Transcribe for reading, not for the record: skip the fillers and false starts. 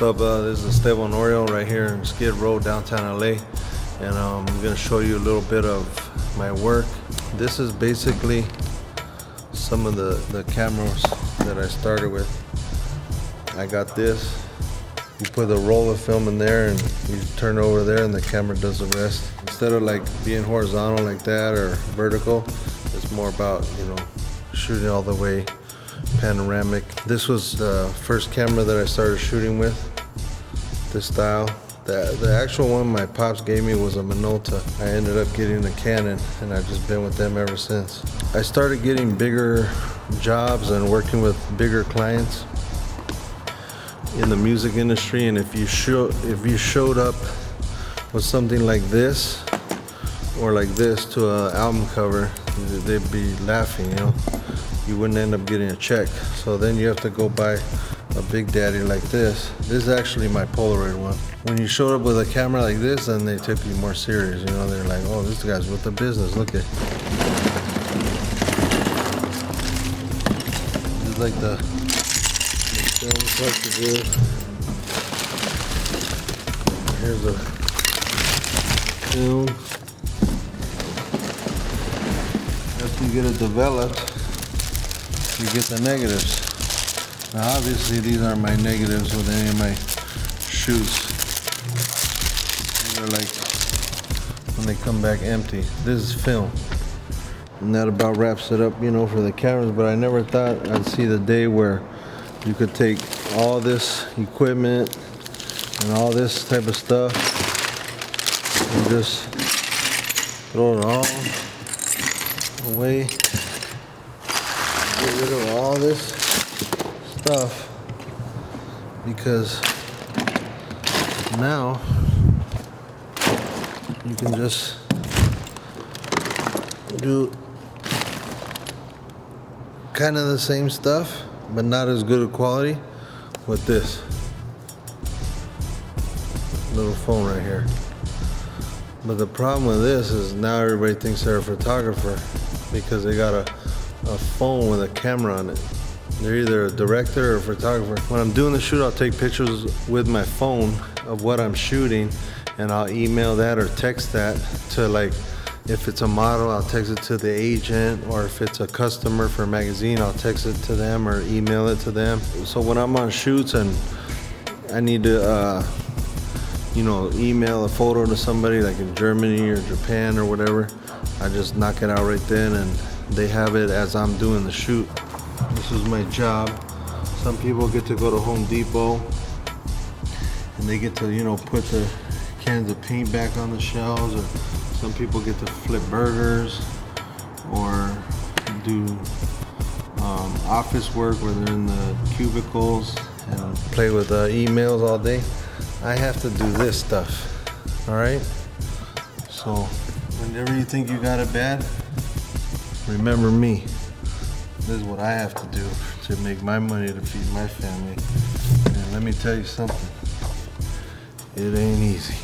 What's up? This is Estevan Oriol right here in Skid Row, downtown LA, and I'm gonna show you a little bit of my work. This is basically some of the cameras that I started with. I got this. You put a roll of film in there and you turn it over there and the camera does the rest. Instead of like being horizontal like that or vertical, it's more about, shooting all the way panoramic. This was the first camera that I started shooting with, this style. The actual one my pops gave me was a Minolta. I ended up getting a Canon and I've just been with them ever since. I started getting bigger jobs and working with bigger clients in the music industry, and if you showed up with something like this or like this to an album cover, they'd be laughing, You wouldn't end up getting a check. So then you have to go buy a big daddy like this. This is actually my Polaroid one. When you showed up with a camera like this, then they took you more serious, They're like, oh, this guy's with the business, look at. This is like the film stuff to do. Here's a film. After you get it developed, you get the negatives. Now obviously these aren't my negatives with any of my shoots. These are like when they come back empty. This is film. And that about wraps it up, for the cameras, but I never thought I'd see the day where you could take all this equipment and all this type of stuff and just throw it all away. Get rid of all this stuff, because now you can just do kind of the same stuff but not as good a quality with this little phone right here. But the problem with this is now everybody thinks they're a photographer because they got a phone with a camera on it. They're either a director or a photographer. When I'm doing the shoot, I'll take pictures with my phone of what I'm shooting, and I'll email that or text that to, like, if it's a model, I'll text it to the agent, or if it's a customer for a magazine, I'll text it to them or email it to them. So when I'm on shoots and I need to, email a photo to somebody like in Germany or Japan or whatever, I just knock it out right then and they have it as I'm doing the shoot. This is my job. Some people get to go to Home Depot and they get to, put the cans of paint back on the shelves, or some people get to flip burgers or do office work where they're in the cubicles and play with emails all day. I have to do this stuff, all right? So whenever you think you got it bad, remember me. This is what I have to do to make my money to feed my family. And let me tell you something, it ain't easy.